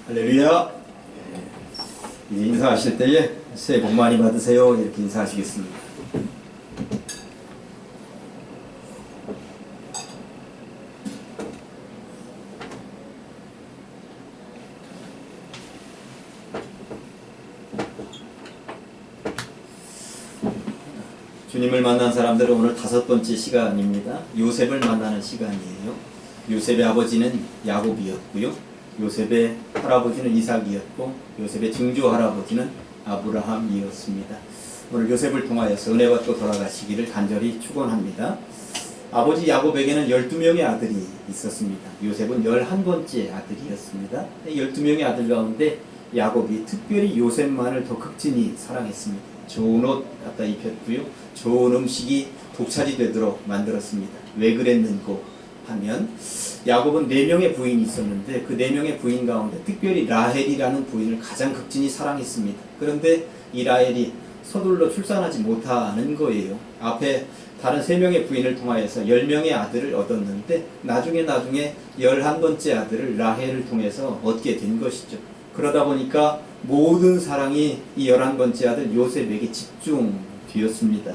할렐루야. 이제 인사하실 때에 새해 복 많이 받으세요 이렇게 인사하시겠습니다. 주님을 만난 사람들은 오늘 5번째 시간입니다. 요셉을 만나는 시간이에요. 요셉의 아버지는 야곱이었고요. 요셉의 할아버지는 이삭이었고 요셉의 증조 할아버지는 아브라함이었습니다. 오늘 요셉을 통하여서 은혜 받고 돌아가시기를 간절히 축원합니다. 아버지 야곱에게는 12명의 아들이 있었습니다. 요셉은 11번째 아들이었습니다. 12명의 아들 가운데 야곱이 특별히 요셉만을 더 극진히 사랑했습니다. 좋은 옷 갖다 입혔고요. 좋은 음식이 독차지 되도록 만들었습니다. 왜 그랬는고 하면 야곱은 4명의 부인이 있었는데 그 4명의 부인 가운데 특별히 라헬이라는 부인을 가장 극진히 사랑했습니다. 그런데 이 라헬이 서둘러 출산하지 못하는 거예요. 앞에 다른 3명의 부인을 통하여서 10명의 아들을 얻었는데 나중에 11번째 아들을 라헬을 통해서 얻게 된 것이죠. 그러다 보니까 모든 사랑이 이 11번째 아들 요셉에게 집중되었습니다.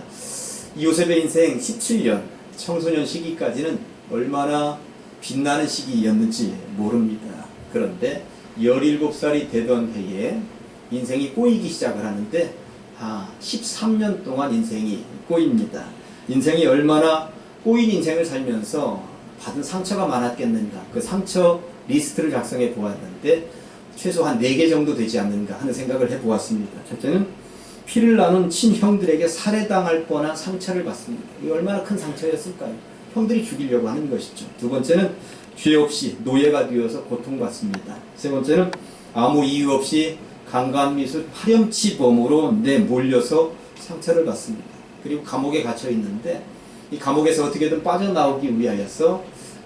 이 요셉의 인생 17년 청소년 시기까지는 얼마나 빛나는 시기였는지 모릅니다. 그런데 17살이 되던 해에 인생이 꼬이기 시작을 하는데 13년 동안 인생이 꼬입니다. 인생이 얼마나 꼬인 인생을 살면서 받은 상처가 많았겠는가. 그 상처 리스트를 작성해 보았는데 최소한 4개 정도 되지 않는가 하는 생각을 해보았습니다. 첫째는 피를 나눈 친형들에게 살해당할 뻔한 상처를 받습니다. 이게 얼마나 큰 상처였을까요? 형들이 죽이려고 하는 것이죠. 두 번째는 죄 없이 노예가 되어서 고통받습니다. 세 번째는 아무 이유 없이 강간미수 파렴치범으로 내몰려서 상처를 받습니다. 그리고 감옥에 갇혀 있는데 이 감옥에서 어떻게든 빠져나오기 위하여서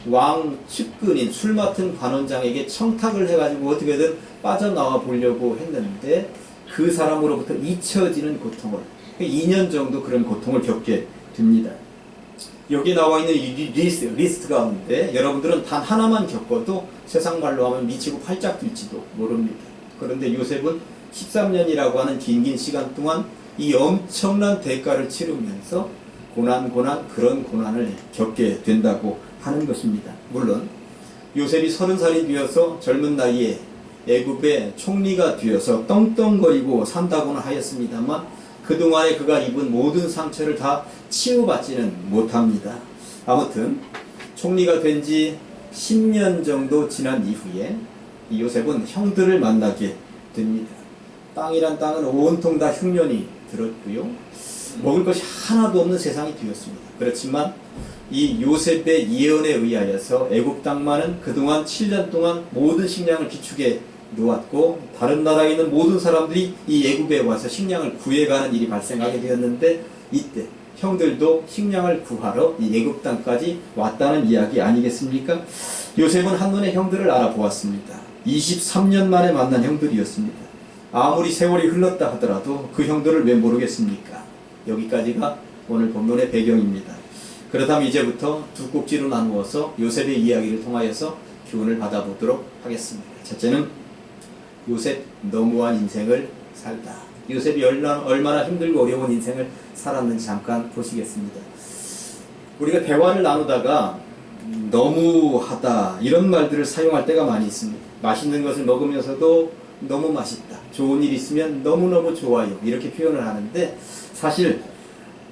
왕 측근인 술 맡은 관원장에게 청탁을 해가지고 어떻게든 빠져나와 보려고 했는데 그 사람으로부터 잊혀지는 고통을 2년 정도 그런 고통을 겪게 됩니다. 여기 나와 있는 이 리스트 가운데 여러분들은 단 하나만 겪어도 세상 말로 하면 미치고 팔짝 뛸지도 모릅니다. 그런데 요셉은 13년이라고 하는 긴 시간 동안 이 엄청난 대가를 치르면서 그런 고난을 겪게 된다고 하는 것입니다. 물론 요셉이 30살이 되어서 젊은 나이에 애굽의 총리가 되어서 떵떵거리고 산다고는 하였습니다만 그동안에 그가 입은 모든 상처를 다 치유받지는 못합니다. 아무튼 총리가 된 지 10년 정도 지난 이후에 이 요셉은 형들을 만나게 됩니다. 땅이란 땅은 온통 다 흉년이 들었고요. 먹을 것이 하나도 없는 세상이 되었습니다. 그렇지만 이 요셉의 예언에 의하여서 애굽 땅만은 그동안 7년 동안 모든 식량을 비축해 놓았고 다른 나라에 있는 모든 사람들이 이 애굽에 와서 식량을 구해가는 일이 발생하게 되었는데 이때 형들도 식량을 구하러 이 애굽 땅까지 왔다는 이야기 아니겠습니까? 요셉은 한눈에 형들을 알아보았습니다. 23년 만에 만난 형들이었습니다. 아무리 세월이 흘렀다 하더라도 그 형들을 왜 모르겠습니까? 여기까지가 오늘 본문의 배경입니다. 그렇다면 이제부터 두 꼭지로 나누어서 요셉의 이야기를 통하여서 교훈을 받아보도록 하겠습니다. 첫째는 요셉 너무한 인생을 살다. 요셉이 얼마나 힘들고 어려운 인생을 살았는지 잠깐 보시겠습니다. 우리가 대화를 나누다가 너무하다 이런 말들을 사용할 때가 많이 있습니다. 맛있는 것을 먹으면서도 너무 맛있다. 좋은 일 있으면 너무너무 좋아요. 이렇게 표현을 하는데 사실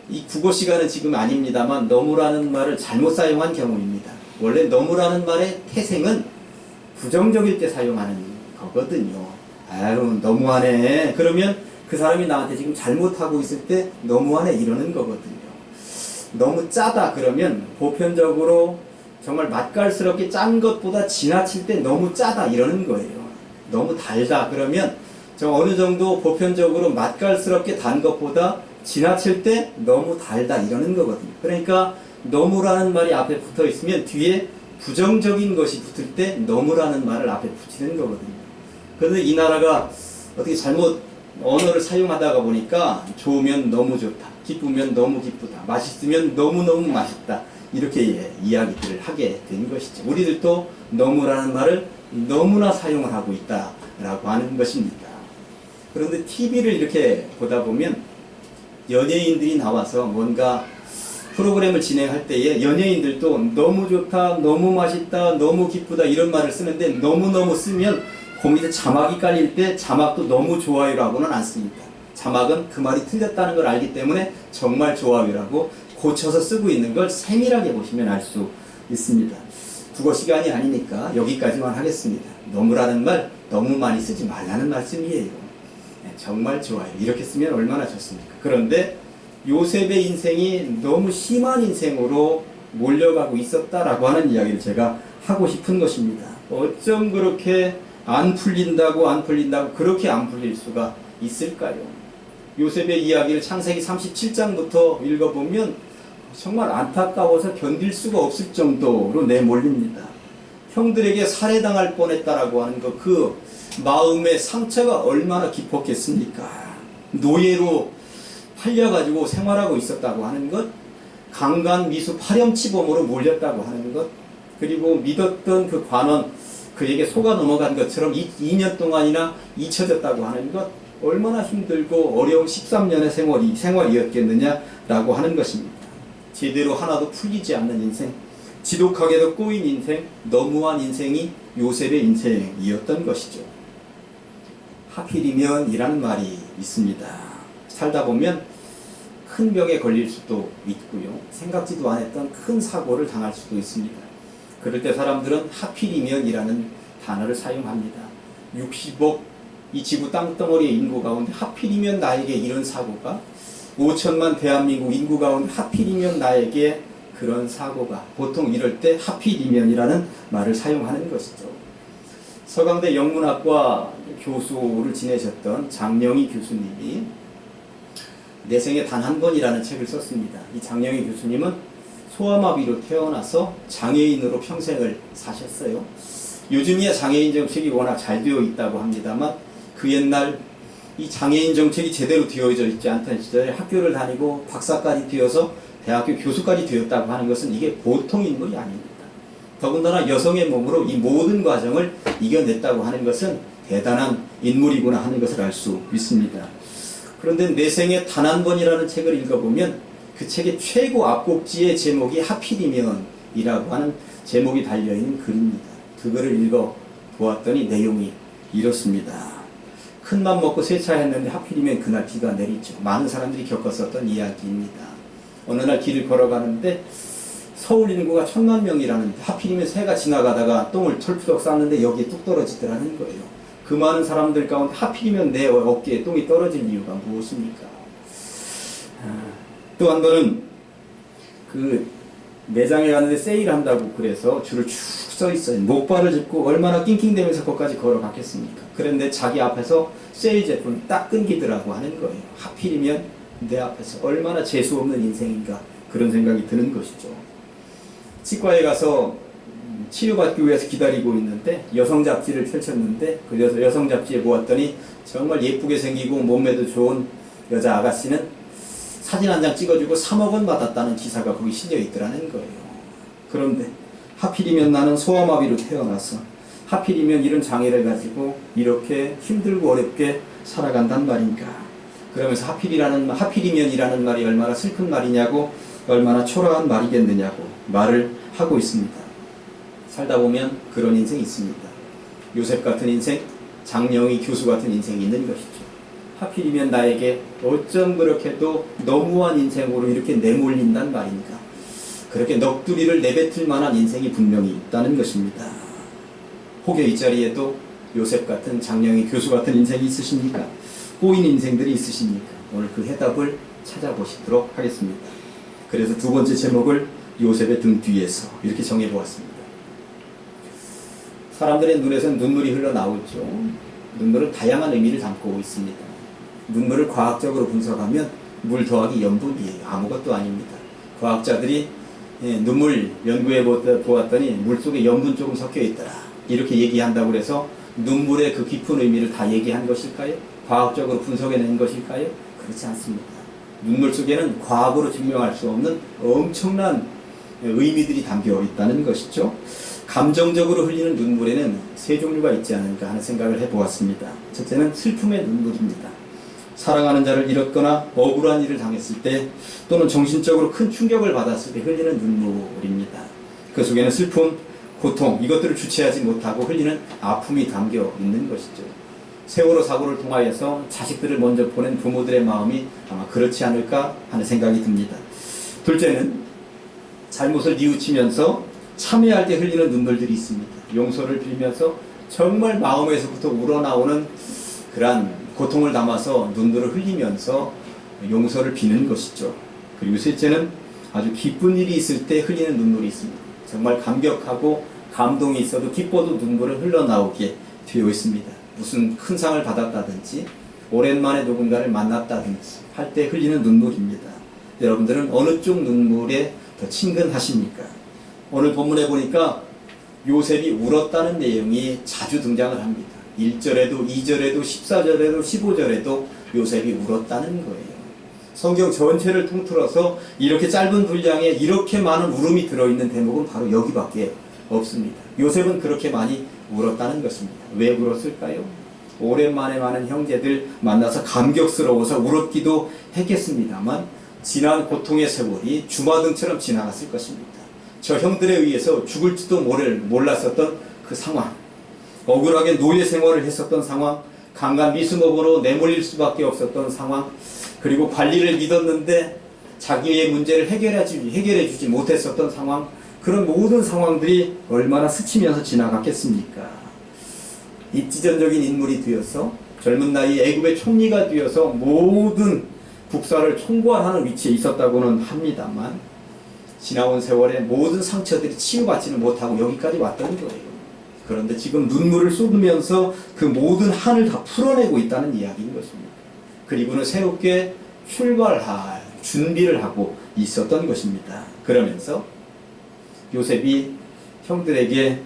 이 국어 시간은 지금 아닙니다만 너무라는 말을 잘못 사용한 경우입니다. 원래 너무라는 말의 태생은 부정적일 때 사용하는 거거든요. 아유 너무하네. 그러면 그 사람이 나한테 지금 잘못하고 있을 때 너무하네 이러는 거거든요. 너무 짜다 그러면 보편적으로 정말 맛깔스럽게 짠 것보다 지나칠 때 너무 짜다 이러는 거예요. 너무 달다 그러면 좀 어느 정도 보편적으로 맛깔스럽게 단 것보다 지나칠 때 너무 달다 이러는 거거든요. 그러니까 너무라는 말이 앞에 붙어 있으면 뒤에 부정적인 것이 붙을 때 너무라는 말을 앞에 붙이는 거거든요. 그런데 이 나라가 어떻게 잘못 언어를 사용하다가 보니까 좋으면 너무 좋다, 기쁘면 너무 기쁘다, 맛있으면 너무너무 맛있다 이렇게 이야기들을 하게 된 것이죠. 우리들도 너무라는 말을 너무나 사용을 하고 있다 라고 하는 것입니다. 그런데 TV를 이렇게 보다 보면 연예인들이 나와서 뭔가 프로그램을 진행할 때에 연예인들도 너무 좋다, 너무 맛있다, 너무 기쁘다 이런 말을 쓰는데 너무너무 쓰면 그 밑에 자막이 깔릴 때 자막도 너무 좋아요라고는 안 씁니다. 자막은 그 말이 틀렸다는 걸 알기 때문에 정말 좋아요라고 고쳐서 쓰고 있는 걸 세밀하게 보시면 알 수 있습니다. 국어 시간이 아니니까 여기까지만 하겠습니다. 너무라는 말 너무 많이 쓰지 말라는 말씀이에요. 정말 좋아요. 이렇게 쓰면 얼마나 좋습니까? 그런데 요셉의 인생이 너무 심한 인생으로 몰려가고 있었다라고 하는 이야기를 제가 하고 싶은 것입니다. 어쩜 그렇게 안 풀린다고 그렇게 안 풀릴 수가 있을까요? 요셉의 이야기를 창세기 37장부터 읽어보면 정말 안타까워서 견딜 수가 없을 정도로 내몰립니다. 형들에게 살해당할 뻔했다라고 하는 것, 그 마음의 상처가 얼마나 깊었겠습니까? 노예로 팔려가지고 생활하고 있었다고 하는 것, 강간 미수 파렴치범으로 몰렸다고 하는 것, 그리고 믿었던 그 관원, 그에게 속아 넘어간 것처럼 2년 동안이나 잊혀졌다고 하는 것, 얼마나 힘들고 어려운 13년의 생활이었겠느냐라고 하는 것입니다. 제대로 하나도 풀리지 않는 인생, 지독하게도 꼬인 인생, 너무한 인생이 요셉의 인생이었던 것이죠. 하필이면 이라는 말이 있습니다. 살다 보면 큰 병에 걸릴 수도 있고요. 생각지도 않았던 큰 사고를 당할 수도 있습니다. 그럴 때 사람들은 하필이면 이라는 단어를 사용합니다. 60억 이 지구 땅덩어리의 인구 가운데 하필이면 나에게 이런 사고가, 5천만 대한민국 인구 가운데 하필이면 나에게 그런 사고가, 보통 이럴 때 하필이면이라는 말을 사용하는 것이죠. 서강대 영문학과 교수를 지내셨던 장영희 교수님이 내 생에 단 한 번이라는 책을 썼습니다. 이 장영희 교수님은 소아마비로 태어나서 장애인으로 평생을 사셨어요. 요즘이야 장애인 정책이 워낙 잘 되어 있다고 합니다만 그 옛날 이 장애인 정책이 제대로 되어져 있지 않던 시절에 학교를 다니고 박사까지 되어서 대학교 교수까지 되었다고 하는 것은 이게 보통 인물이 아닙니다. 더군다나 여성의 몸으로 이 모든 과정을 이겨냈다고 하는 것은 대단한 인물이구나 하는 것을 알 수 있습니다. 그런데 내 생에 단 한 번이라는 책을 읽어보면 그 책의 최고 앞곡지의 제목이 하필이면이라고 하는 제목이 달려있는 글입니다. 그거를 읽어보았더니 내용이 이렇습니다. 큰맘 먹고 세차했는데 하필이면 그날 비가 내리죠. 많은 사람들이 겪었었던 이야기입니다. 어느 날 길을 걸어가는데 서울 인구가 1000만 명이라는데 하필이면 새가 지나가다가 똥을 털푸덕 쌌는데 여기에 뚝 떨어지더라는 거예요. 그 많은 사람들 가운데 하필이면 내 어깨에 똥이 떨어질 이유가 무엇입니까? 또 한 번은 그 매장에 갔는데 세일한다고 그래서 줄을 쭉 서 있어요. 목발을 짚고 얼마나 낑낑대면서 거기까지 걸어갔겠습니까? 그런데 자기 앞에서 세일 제품이 딱 끊기더라고 하는 거예요. 하필이면 내 앞에서 얼마나 재수없는 인생인가 그런 생각이 드는 것이죠. 치과에 가서 치료받기 위해서 기다리고 있는데 여성 잡지를 펼쳤는데 그 여성 잡지에 보았더니 정말 예쁘게 생기고 몸매도 좋은 여자 아가씨는 사진 한 장 찍어주고 3억 원 받았다는 기사가 거기 실려 있더라는 거예요. 그런데 하필이면 나는 소아마비로 태어나서 하필이면 이런 장애를 가지고 이렇게 힘들고 어렵게 살아간단 말인가. 그러면서 하필이면이라는 말이 얼마나 슬픈 말이냐고, 얼마나 초라한 말이겠느냐고 말을 하고 있습니다. 살다 보면 그런 인생이 있습니다. 요셉 같은 인생, 장영희 교수 같은 인생이 있는 것이죠. 하필이면 나에게 어쩜 그렇게도 너무한 인생으로 이렇게 내몰린단 말인가. 그렇게 넋두리를 내뱉을 만한 인생이 분명히 있다는 것입니다. 혹여 이 자리에도 요셉 같은, 장영희 교수 같은 인생이 있으십니까? 꼬인 인생들이 있으십니까? 오늘 그 해답을 찾아보시도록 하겠습니다. 그래서 두 번째 제목을 요셉의 등 뒤에서 이렇게 정해보았습니다. 사람들의 눈에서는 눈물이 흘러나오죠. 눈물은 다양한 의미를 담고 있습니다. 눈물을 과학적으로 분석하면 물 더하기 염분이에요. 아무것도 아닙니다. 과학자들이 눈물 연구해 보았더니 물속에 염분 조금 섞여 있더라. 이렇게 얘기한다고 해서 눈물의 그 깊은 의미를 다 얘기한 것일까요? 과학적으로 분석해낸 것일까요? 그렇지 않습니다. 눈물 속에는 과학으로 증명할 수 없는 엄청난 의미들이 담겨 있다는 것이죠. 감정적으로 흘리는 눈물에는 세 종류가 있지 않을까 하는 생각을 해보았습니다. 첫째는 슬픔의 눈물입니다. 사랑하는 자를 잃었거나 억울한 일을 당했을 때 또는 정신적으로 큰 충격을 받았을 때 흘리는 눈물입니다. 그 속에는 슬픔, 고통, 이것들을 주체하지 못하고 흘리는 아픔이 담겨 있는 것이죠. 세월호 사고를 통하여서 자식들을 먼저 보낸 부모들의 마음이 아마 그렇지 않을까 하는 생각이 듭니다. 둘째는 잘못을 뉘우치면서 참회할 때 흘리는 눈물들이 있습니다. 용서를 빌면서 정말 마음에서부터 우러나오는 그러한 고통을 담아서 눈물을 흘리면서 용서를 비는 것이죠. 그리고 셋째는 아주 기쁜 일이 있을 때 흘리는 눈물이 있습니다. 정말 감격하고 감동이 있어도 기뻐도 눈물을 흘러나오게 되어 있습니다. 무슨 큰 상을 받았다든지 오랜만에 누군가를 만났다든지 할 때 흘리는 눈물입니다. 여러분들은 어느 쪽 눈물에 더 친근하십니까? 오늘 본문에 보니까 요셉이 울었다는 내용이 자주 등장을 합니다. 1절에도 2절에도 14절에도 15절에도 요셉이 울었다는 거예요. 성경 전체를 통틀어서 이렇게 짧은 분량에 이렇게 많은 울음이 들어있는 대목은 바로 여기밖에 없습니다. 요셉은 그렇게 많이 울었다는 것입니다. 왜 울었을까요? 오랜만에 많은 형제들 만나서 감격스러워서 울었기도 했겠습니다만 지난 고통의 세월이 주마등처럼 지나갔을 것입니다. 저 형들에 의해서 죽을지도 몰랐었던 그 상황, 억울하게 노예 생활을 했었던 상황, 강간 미수업으로 내몰릴 수밖에 없었던 상황, 그리고 관리를 믿었는데 자기의 문제를 해결해주지 못했었던 상황, 그런 모든 상황들이 얼마나 스치면서 지나갔겠습니까? 입지전적인 인물이 되어서 젊은 나이에 애굽의 총리가 되어서 모든 국사를 총괄하는 위치에 있었다고는 합니다만 지나온 세월에 모든 상처들이 치유받지는 못하고 여기까지 왔던 거예요. 그런데 지금 눈물을 쏟으면서 그 모든 한을 다 풀어내고 있다는 이야기인 것입니다. 그리고는 새롭게 출발할 준비를 하고 있었던 것입니다. 그러면서 요셉이 형들에게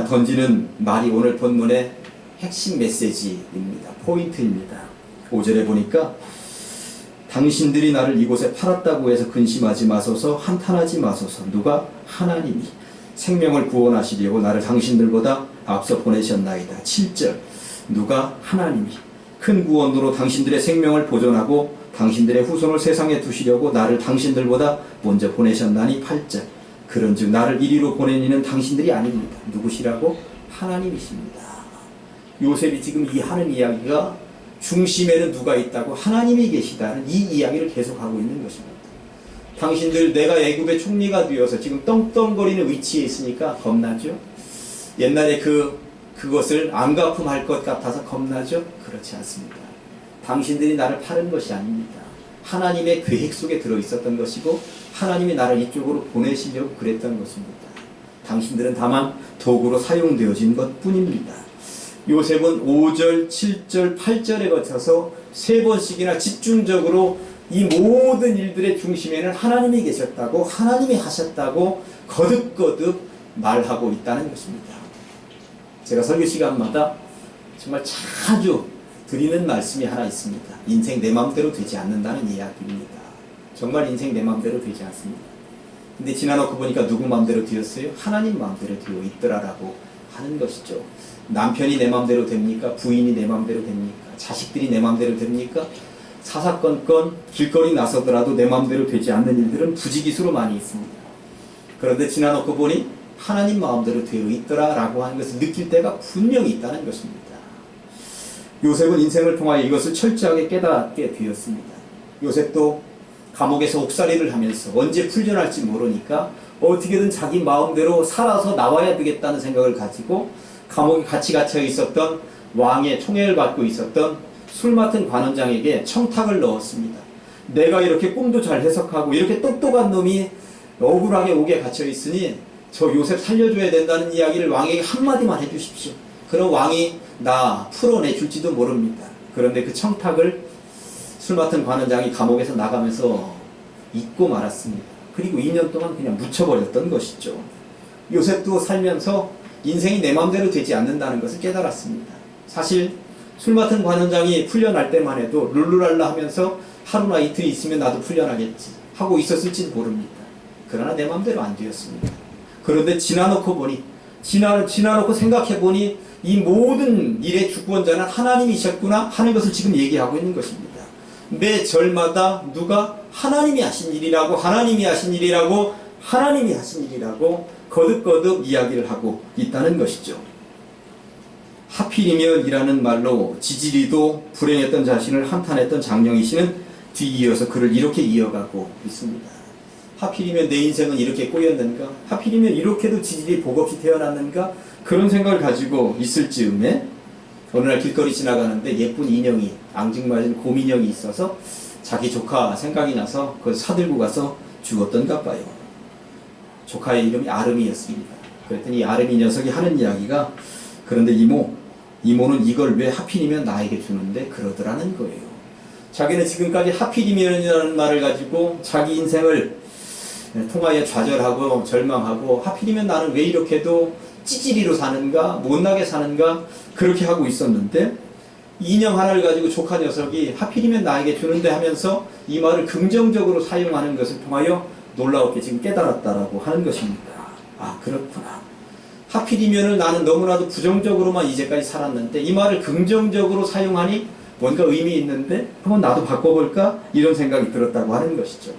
던지는 말이 오늘 본문의 핵심 메시지입니다. 포인트입니다. 5절에 보니까 당신들이 나를 이곳에 팔았다고 해서 근심하지 마소서, 한탄하지 마소서. 누가? 하나님이 생명을 구원하시려고 나를 당신들보다 앞서 보내셨나이다. 7절 누가? 하나님이 큰 구원으로 당신들의 생명을 보존하고 당신들의 후손을 세상에 두시려고 나를 당신들보다 먼저 보내셨나니. 8절 그런즉 나를 이리로 보낸 이는 당신들이 아닙니다. 누구시라고? 하나님이십니다. 요셉이 지금 이 하는 이야기가 중심에는 누가 있다고? 하나님이 계시다는 이 이야기를 계속하고 있는 것입니다. 당신들 내가 애굽의 총리가 되어서 지금 떵떵거리는 위치에 있으니까 겁나죠? 옛날에 그것을 안 갚음할 것 같아서 겁나죠? 그렇지 않습니다. 당신들이 나를 파는 것이 아닙니다. 하나님의 계획 속에 들어있었던 것이고 하나님이 나를 이쪽으로 보내시려고 그랬던 것입니다. 당신들은 다만 도구로 사용되어진 것뿐입니다. 요셉은 5절, 7절, 8절에 거쳐서 3번씩이나 집중적으로 이 모든 일들의 중심에는 하나님이 계셨다고, 하나님이 하셨다고 거듭거듭 말하고 있다는 것입니다. 제가 설교 시간마다 정말 자주 드리는 말씀이 하나 있습니다. 인생 내 마음대로 되지 않는다는 이야기입니다. 정말 인생 내 마음대로 되지 않습니다. 근데 지나놓고 보니까 누구 마음대로 되었어요? 하나님 마음대로 되어 있더라라고 하는 것이죠. 남편이 내 마음대로 됩니까? 부인이 내 마음대로 됩니까? 자식들이 내 마음대로 됩니까? 사사건건 길거리 나서더라도 내 마음대로 되지 않는 일들은 부지기수로 많이 있습니다. 그런데 지나놓고 보니 하나님 마음대로 되어 있더라라고 하는 것을 느낄 때가 분명히 있다는 것입니다. 요셉은 인생을 통하여 이것을 철저하게 깨닫게 되었습니다. 요셉도 감옥에서 옥살이를 하면서 언제 풀려날지 모르니까 어떻게든 자기 마음대로 살아서 나와야 되겠다는 생각을 가지고 감옥에 같이 갇혀 있었던 왕의 총애를 받고 있었던 술 맡은 관원장에게 청탁을 넣었습니다. 내가 이렇게 꿈도 잘 해석하고 이렇게 똑똑한 놈이 억울하게 옥에 갇혀 있으니 저 요셉 살려줘야 된다는 이야기를 왕에게 한마디만 해주십시오. 그럼 왕이 나 풀어내줄지도 모릅니다. 그런데 그 청탁을 술 맡은 관원장이 감옥에서 나가면서 잊고 말았습니다. 그리고 2년 동안 그냥 묻혀버렸던 것이죠. 요셉도 살면서 인생이 내 마음대로 되지 않는다는 것을 깨달았습니다. 사실 술 맡은 관원장이 풀려날 때만 해도 룰루랄라 하면서 하루나 이틀 있으면 나도 풀려나겠지 하고 있었을지는 모릅니다. 그러나 내 마음대로 안 되었습니다. 그런데 지나놓고 보니 지나놓고 생각해보니 이 모든 일의 주권자는 하나님이셨구나 하는 것을 지금 얘기하고 있는 것입니다. 매 절마다 누가 하나님이 하신 일이라고 하나님이 하신 일이라고 하나님이 하신 일이라고 거듭거듭 이야기를 하고 있다는 것이죠. 하필이면이라는 말로 지지리도 불행했던 자신을 한탄했던 장영희 씨는 뒤이어서 그를 이렇게 이어가고 있습니다. 하필이면 내 인생은 이렇게 꼬였는가? 하필이면 이렇게도 지질이 복 없이 태어났는가? 그런 생각을 가지고 있을 즈음에 어느 날 길거리 지나가는데 예쁜 인형이, 앙증맞은 곰인형이 있어서 자기 조카 생각이 나서 그걸 사들고 가서 죽었던가 봐요. 조카의 이름이 아름이였습니다. 그랬더니 아름이 녀석이 하는 이야기가, 그런데 이모는 이걸 왜 하필이면 나에게 주는데 그러더라는 거예요. 자기는 지금까지 하필이면이라는 말을 가지고 자기 인생을 통하여 좌절하고 절망하고, 하필이면 나는 왜 이렇게도 찌질이로 사는가, 못나게 사는가, 그렇게 하고 있었는데 인형 하나를 가지고 조카 녀석이 하필이면 나에게 주는데 하면서 이 말을 긍정적으로 사용하는 것을 통하여 놀라웠게 지금 깨달았다라고 하는 것입니다. 아, 그렇구나. 하필이면을 나는 너무나도 부정적으로만 이제까지 살았는데 이 말을 긍정적으로 사용하니 뭔가 의미 있는데 한번 나도 바꿔볼까? 이런 생각이 들었다고 하는 것이죠.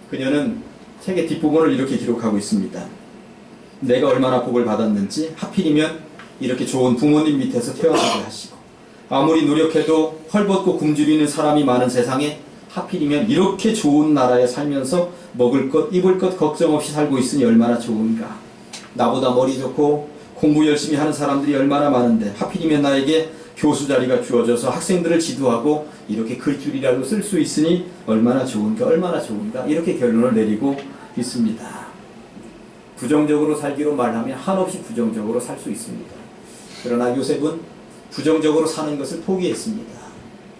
그녀는 책의 뒷부분을 이렇게 기록하고 있습니다. 내가 얼마나 복을 받았는지, 하필이면 이렇게 좋은 부모님 밑에서 태어나게 하시고, 아무리 노력해도 헐벗고 굶주리는 사람이 많은 세상에 하필이면 이렇게 좋은 나라에 살면서 먹을 것, 입을 것 걱정 없이 살고 있으니 얼마나 좋은가. 나보다 머리 좋고 공부 열심히 하는 사람들이 얼마나 많은데 하필이면 나에게 교수 자리가 주어져서 학생들을 지도하고 이렇게 글줄이라도 쓸 수 있으니 얼마나 좋은가, 얼마나 좋은가, 이렇게 결론을 내리고 있습니다. 부정적으로 살기로 말하면 한없이 부정적으로 살 수 있습니다. 그러나 요셉은 부정적으로 사는 것을 포기했습니다.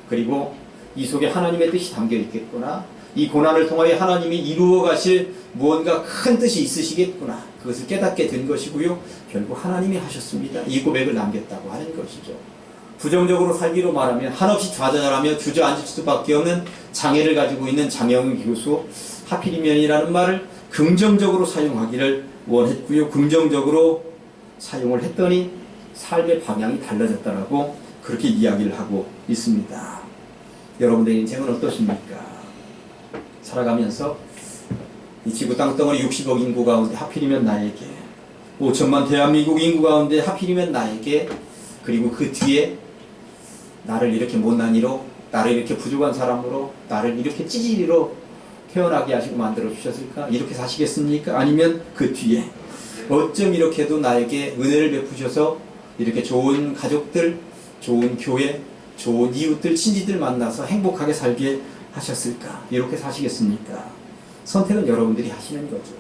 그리고 이 속에 하나님의 뜻이 담겨 있겠구나, 이 고난을 통하여 하나님이 이루어 가실 무언가 큰 뜻이 있으시겠구나, 그것을 깨닫게 된 것이고요. 결국 하나님이 하셨습니다. 이 고백을 남겼다고 하는 것이죠. 부정적으로 살기로 말하면 한없이 좌절하며 주저앉을 수밖에 없는 장애를 가지고 있는 장영희 교수, 하필이면이라는 말을 긍정적으로 사용하기를 원했고요. 긍정적으로 사용을 했더니 삶의 방향이 달라졌다라고 그렇게 이야기를 하고 있습니다. 여러분들의 인생은 어떠십니까? 살아가면서 이 지구 땅덩어리 60억 인구 가운데 하필이면 나에게, 5천만 대한민국 인구 가운데 하필이면 나에게, 그리고 그 뒤에 나를 이렇게 못난 이로, 나를 이렇게 부족한 사람으로, 나를 이렇게 찌질이로 태어나게 하시고 만들어 주셨을까? 이렇게 사시겠습니까? 아니면 그 뒤에 어쩜 이렇게도 나에게 은혜를 베푸셔서 이렇게 좋은 가족들, 좋은 교회, 좋은 이웃들, 친지들 만나서 행복하게 살게 하셨을까? 이렇게 사시겠습니까? 선택은 여러분들이 하시는 거죠.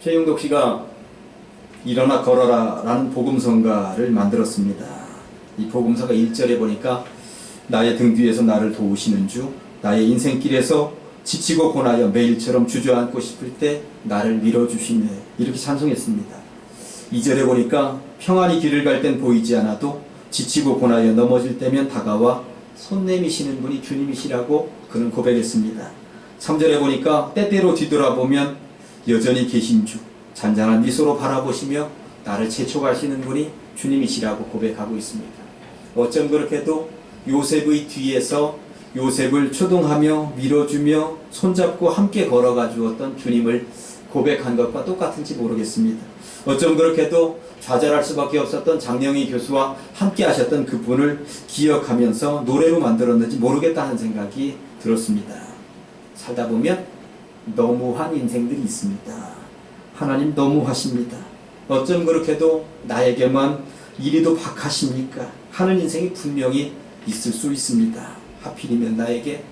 최용덕 씨가 일어나 걸어라 라는 복음성가를 만들었습니다. 이 복음서가 1절에 보니까 나의 등 뒤에서 나를 도우시는 주, 나의 인생길에서 지치고 고나여 매일처럼 주저앉고 싶을 때 나를 밀어주시네, 이렇게 찬송했습니다. 2절에 보니까 평안히 길을 갈 땐 보이지 않아도 지치고 고나여 넘어질 때면 다가와 손 내미시는 분이 주님이시라고 그는 고백했습니다. 3절에 보니까 때때로 뒤돌아보면 여전히 계신 주, 잔잔한 미소로 바라보시며 나를 재촉하시는 분이 주님이시라고 고백하고 있습니다. 어쩜 그렇게도 요셉의 뒤에서 요셉을 초동하며 밀어주며 손잡고 함께 걸어가 주었던 주님을 고백한 것과 똑같은지 모르겠습니다. 어쩜 그렇게도 좌절할 수밖에 없었던 장영희 교수와 함께 하셨던 그분을 기억하면서 노래로 만들었는지 모르겠다는 생각이 들었습니다. 살다 보면 너무한 인생들이 있습니다. 하나님 너무하십니다. 어쩜 그렇게도 나에게만 이리도 박하십니까? 하는 인생이 분명히 있을 수 있습니다. 하필이면 나에게,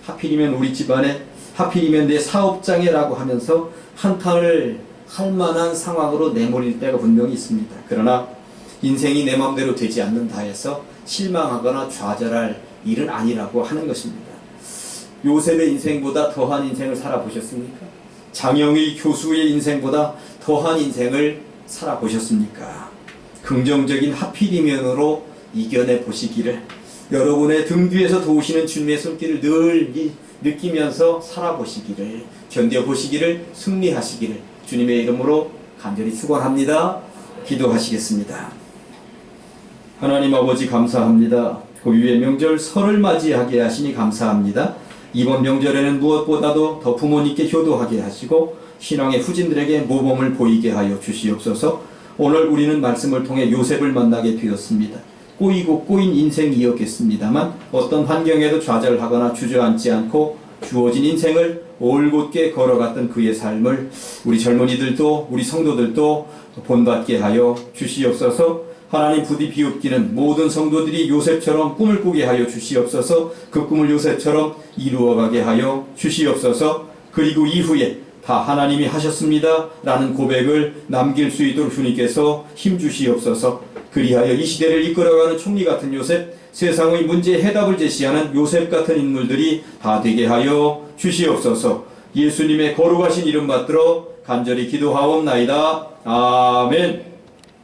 하필이면 우리 집안에, 하필이면 내 사업장에라고 하면서 한탄을 할 만한 상황으로 내몰릴 때가 분명히 있습니다. 그러나 인생이 내 마음대로 되지 않는다 해서 실망하거나 좌절할 일은 아니라고 하는 것입니다. 요셉의 인생보다 더한 인생을 살아보셨습니까? 장영희 교수의 인생보다 더한 인생을 살아보셨습니까? 긍정적인 하필이면으로 이겨내 보시기를, 여러분의 등 뒤에서 도우시는 주님의 손길을 늘 느끼면서 살아보시기를, 견뎌보시기를, 승리하시기를 주님의 이름으로 간절히 축원합니다. 기도하시겠습니다. 하나님 아버지 감사합니다. 고유의 명절 설을 맞이하게 하시니 감사합니다. 이번 명절에는 무엇보다도 더 부모님께 효도하게 하시고 신앙의 후진들에게 모범을 보이게 하여 주시옵소서. 오늘 우리는 말씀을 통해 요셉을 만나게 되었습니다. 꼬이고 꼬인 인생이었겠습니다만 어떤 환경에도 좌절하거나 주저앉지 않고 주어진 인생을 올곧게 걸어갔던 그의 삶을 우리 젊은이들도 우리 성도들도 본받게 하여 주시옵소서. 하나님 부디 비웃기는 모든 성도들이 요셉처럼 꿈을 꾸게 하여 주시옵소서. 그 꿈을 요셉처럼 이루어가게 하여 주시옵소서. 그리고 이후에 다 하나님이 하셨습니다 라는 고백을 남길 수 있도록 주님께서 힘주시옵소서. 그리하여 이 시대를 이끌어가는 총리 같은 요셉, 세상의 문제에 해답을 제시하는 요셉 같은 인물들이 다 되게 하여 주시옵소서. 예수님의 거룩하신 이름 받들어 간절히 기도하옵나이다. 아멘.